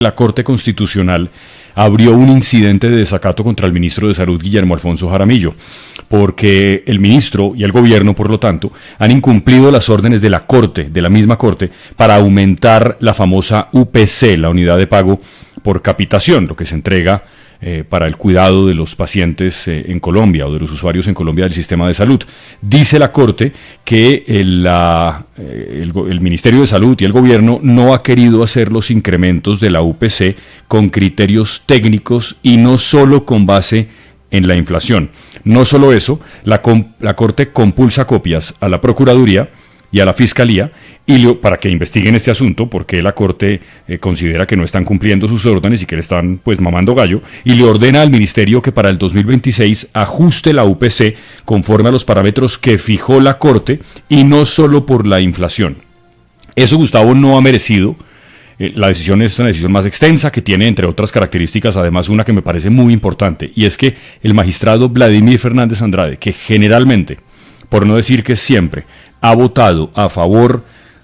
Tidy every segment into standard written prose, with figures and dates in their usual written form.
La Corte Constitucional abrió un incidente de desacato contra el ministro de Salud, Guillermo Alfonso Jaramillo, porque el ministro y el gobierno, por lo tanto, han incumplido las órdenes de la Corte, de la misma Corte, para aumentar la famosa UPC, la unidad de pago por capitación, lo que se entrega para el cuidado de los pacientes en Colombia o de los usuarios en Colombia del sistema de salud. Dice la Corte que el Ministerio de Salud y el gobierno no ha querido hacer los incrementos de la UPC con criterios técnicos y no solo con base en la inflación. No solo eso, la Corte compulsa copias a la Procuraduría y a la Fiscalía para que investiguen este asunto, porque la Corte considera que no están cumpliendo sus órdenes y que le están pues mamando gallo, y le ordena al Ministerio que para el 2026 ajuste la UPC conforme a los parámetros que fijó la Corte y no solo por la inflación. Eso, Gustavo, no ha merecido. La decisión es una decisión más extensa que tiene, entre otras características, además una que me parece muy importante, y es que el magistrado Vladimir Fernández Andrade, que generalmente, por no decir que siempre, ha votado a favor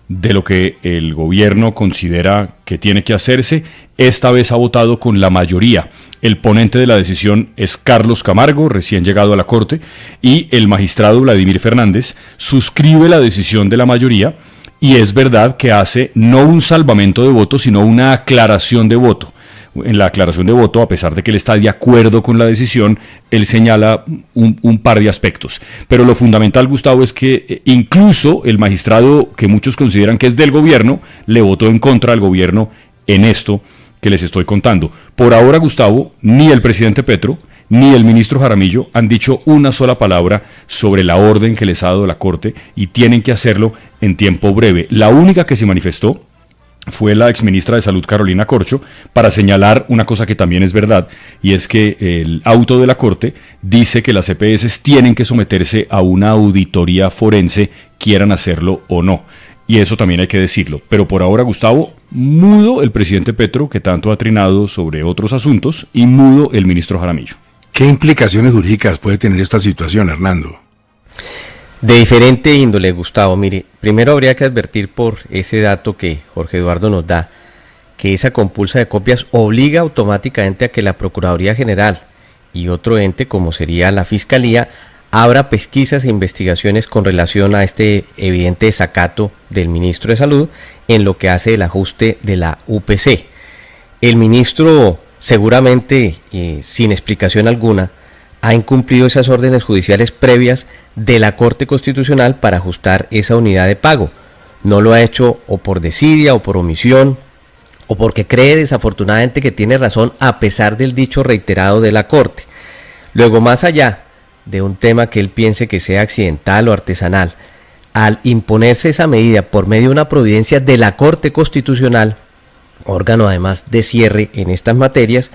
de lo que el gobierno considera que tiene que hacerse, esta vez ha votado con la mayoría. El ponente de la decisión es Carlos Camargo, recién llegado a la Corte, y el magistrado Vladimir Fernández suscribe la decisión de la mayoría, y es verdad que hace no un salvamento de voto, sino una aclaración de voto. En la aclaración de voto, a pesar de que él está de acuerdo con la decisión, él señala un par de aspectos. Pero lo fundamental, Gustavo, es que incluso el magistrado, que muchos consideran que es del gobierno, le votó en contra al gobierno en esto que les estoy contando. Por ahora, Gustavo, ni el presidente Petro ni el ministro Jaramillo han dicho una sola palabra sobre la orden que les ha dado la Corte, y tienen que hacerlo en tiempo breve. La única que se manifestó fue la exministra de Salud, Carolina Corcho, para señalar una cosa que también es verdad, y es que el auto de la Corte dice que las EPS tienen que someterse a una auditoría forense, quieran hacerlo o no. Y eso también hay que decirlo. Pero por ahora, Gustavo, mudo el presidente Petro, que tanto ha trinado sobre otros asuntos, y mudo el ministro Jaramillo. ¿Qué implicaciones jurídicas puede tener esta situación, Hernando? De diferente índole, Gustavo. Mire, primero habría que advertir por ese dato que Jorge Eduardo nos da, que esa compulsa de copias obliga automáticamente a que la Procuraduría General y otro ente, como sería la Fiscalía, abra pesquisas e investigaciones con relación a este evidente desacato del ministro de Salud en lo que hace el ajuste de la UPC. El ministro, seguramente sin explicación alguna, ha incumplido esas órdenes judiciales previas de la Corte Constitucional para ajustar esa unidad de pago. No lo ha hecho o por desidia o por omisión, o porque cree desafortunadamente que tiene razón a pesar del dicho reiterado de la Corte. Luego, más allá de un tema que él piense que sea accidental o artesanal, al imponerse esa medida por medio de una providencia de la Corte Constitucional, órgano además de cierre en estas materias,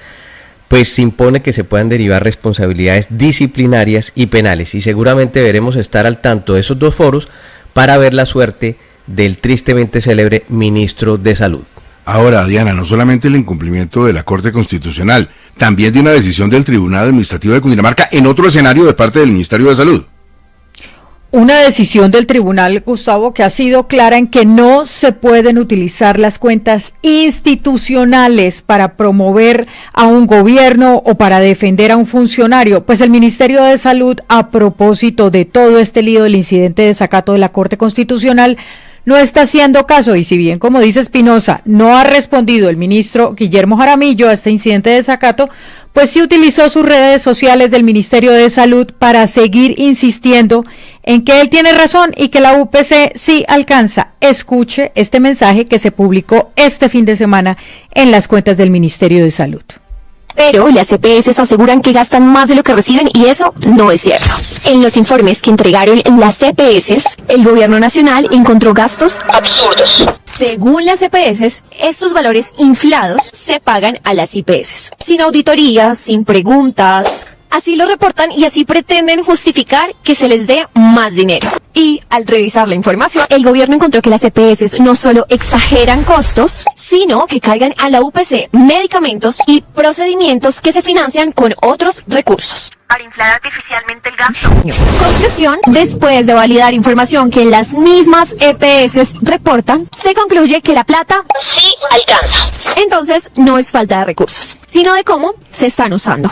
pues se impone que se puedan derivar responsabilidades disciplinarias y penales, y seguramente veremos estar al tanto de esos dos foros para ver la suerte del tristemente célebre ministro de Salud. Ahora, Diana, no solamente el incumplimiento de la Corte Constitucional, también de una decisión del Tribunal Administrativo de Cundinamarca en otro escenario de parte del Ministerio de Salud. Una decisión del tribunal, Gustavo, que ha sido clara en que no se pueden utilizar las cuentas institucionales para promover a un gobierno o para defender a un funcionario. Pues el Ministerio de Salud, a propósito de todo este lío del incidente de desacato de la Corte Constitucional, no está haciendo caso, y si bien, como dice Espinosa, no ha respondido el ministro Guillermo Jaramillo a este incidente de desacato, pues sí utilizó sus redes sociales del Ministerio de Salud para seguir insistiendo en que él tiene razón y que la UPC sí alcanza. Escuche este mensaje que se publicó este fin de semana en las cuentas del Ministerio de Salud. Pero las EPS aseguran que gastan más de lo que reciben, y eso no es cierto. En los informes que entregaron las EPS, el gobierno nacional encontró gastos absurdos. Según las EPS, estos valores inflados se pagan a las IPS, sin auditoría, sin preguntas, Así lo reportan y así pretenden justificar que se les dé más dinero. Y al revisar la información, el gobierno encontró que las EPS no solo exageran costos, sino que cargan a la UPC medicamentos y procedimientos que se financian con otros recursos, para inflar artificialmente el gasto. Conclusión: después de validar información que las mismas EPS reportan, se concluye que la plata sí alcanza. Entonces, no es falta de recursos, sino de cómo se están usando.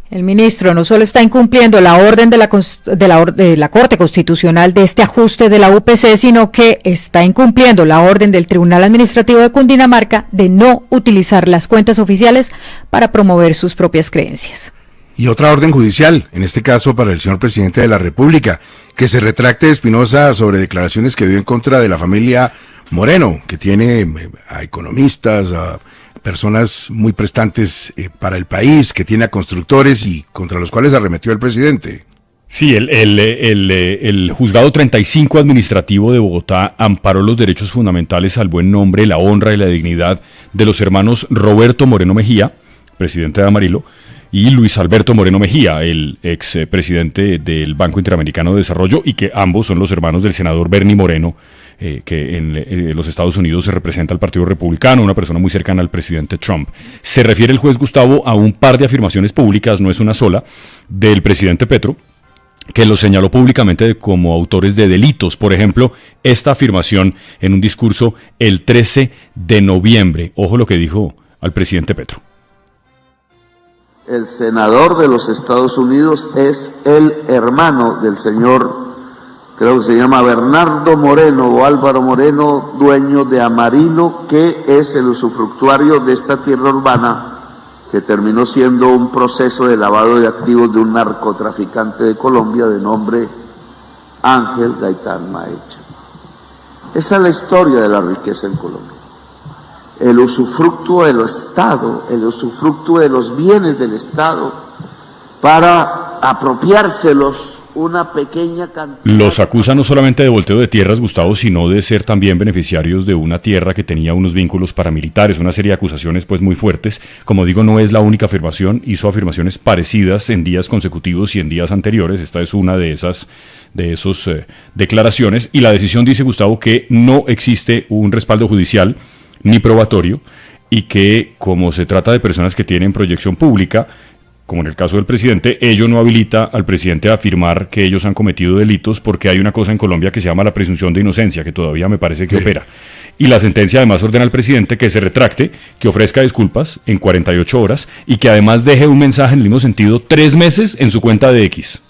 El ministro no solo está incumpliendo la orden de la Corte Constitucional de este ajuste de la UPC, sino que está incumpliendo la orden del Tribunal Administrativo de Cundinamarca de no utilizar las cuentas oficiales para promover sus propias creencias. Y otra orden judicial, en este caso para el señor presidente de la República, que se retracte de Espinosa sobre declaraciones que dio en contra de la familia Moreno, que tiene a economistas, a personas muy prestantes para el país, que tiene a constructores y contra los cuales arremetió el presidente. Sí, el Juzgado 35 Administrativo de Bogotá amparó los derechos fundamentales al buen nombre, la honra y la dignidad de los hermanos Roberto Moreno Mejía, presidente de Amarillo, y Luis Alberto Moreno Mejía, el ex presidente del Banco Interamericano de Desarrollo, y que ambos son los hermanos del senador Bernie Moreno, que en los Estados Unidos se representa al Partido Republicano, una persona muy cercana al presidente Trump. Se refiere el juez Gustavo a un par de afirmaciones públicas, no es una sola, del presidente Petro, que los señaló públicamente como autores de delitos. Por ejemplo, esta afirmación en un discurso el 13 de noviembre. Ojo lo que dijo al presidente Petro. El senador de los Estados Unidos es el hermano del señor, creo que se llama Bernardo Moreno o Álvaro Moreno, dueño de Amarillo, que es el usufructuario de esta tierra urbana que terminó siendo un proceso de lavado de activos de un narcotraficante de Colombia de nombre Ángel Gaitán Maecha. Esa es la historia de la riqueza en Colombia. El usufructo del Estado, el usufructo de los bienes del Estado para apropiárselos una pequeña cantidad. Los acusa no solamente de volteo de tierras, Gustavo, sino de ser también beneficiarios de una tierra que tenía unos vínculos paramilitares, una serie de acusaciones pues muy fuertes. Como digo, no es la única afirmación, hizo afirmaciones parecidas en días consecutivos y en días anteriores. Esta es una de esas declaraciones, y la decisión dice, Gustavo, que no existe un respaldo judicial ni probatorio, y que como se trata de personas que tienen proyección pública, como en el caso del presidente, ello no habilita al presidente a afirmar que ellos han cometido delitos, porque hay una cosa en Colombia que se llama la presunción de inocencia, que todavía me parece que opera. Y la sentencia además ordena al presidente que se retracte, que ofrezca disculpas en 48 horas y que además deje un mensaje en el mismo sentido 3 meses en su cuenta de X.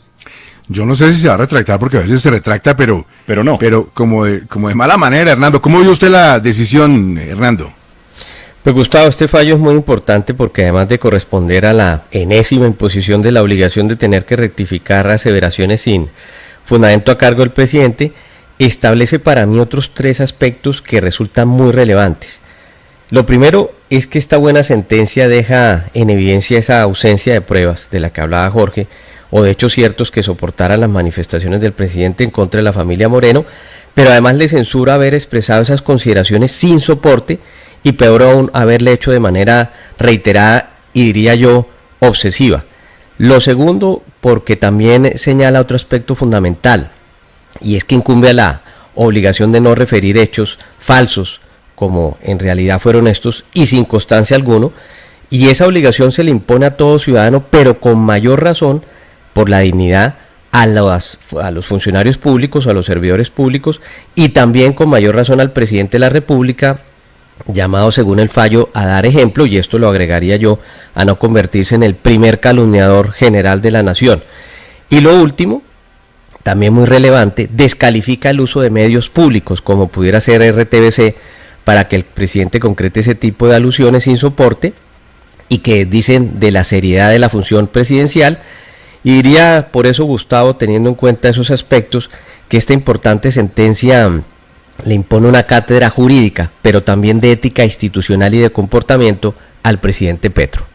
Yo no sé si se va a retractar, porque a veces se retracta, pero no. Pero como de mala manera, Hernando. ¿Cómo vio usted la decisión, Hernando? Pues Gustavo, este fallo es muy importante porque además de corresponder a la enésima imposición de la obligación de tener que rectificar aseveraciones sin fundamento a cargo del presidente, establece para mí otros 3 aspectos que resultan muy relevantes. Lo primero es que esta buena sentencia deja en evidencia esa ausencia de pruebas de la que hablaba Jorge, o de hechos ciertos que soportaran las manifestaciones del presidente en contra de la familia Moreno, pero además le censura haber expresado esas consideraciones sin soporte, y peor aún, haberle hecho de manera reiterada y diría yo obsesiva. Lo segundo, porque también señala otro aspecto fundamental, y es que incumbe a la obligación de no referir hechos falsos, como en realidad fueron estos, y sin constancia alguno, y esa obligación se le impone a todo ciudadano, pero con mayor razón por la dignidad a los funcionarios públicos, a los servidores públicos, y también con mayor razón al presidente de la República, llamado según el fallo a dar ejemplo, y esto lo agregaría yo, a no convertirse en el primer calumniador general de la nación. Y lo último, también muy relevante, descalifica el uso de medios públicos, como pudiera ser RTBC, para que el presidente concrete ese tipo de alusiones sin soporte, y que dicen de la seriedad de la función presidencial. Y diría por eso, Gustavo, teniendo en cuenta esos aspectos, que esta importante sentencia le impone una cátedra jurídica, pero también de ética institucional y de comportamiento al presidente Petro.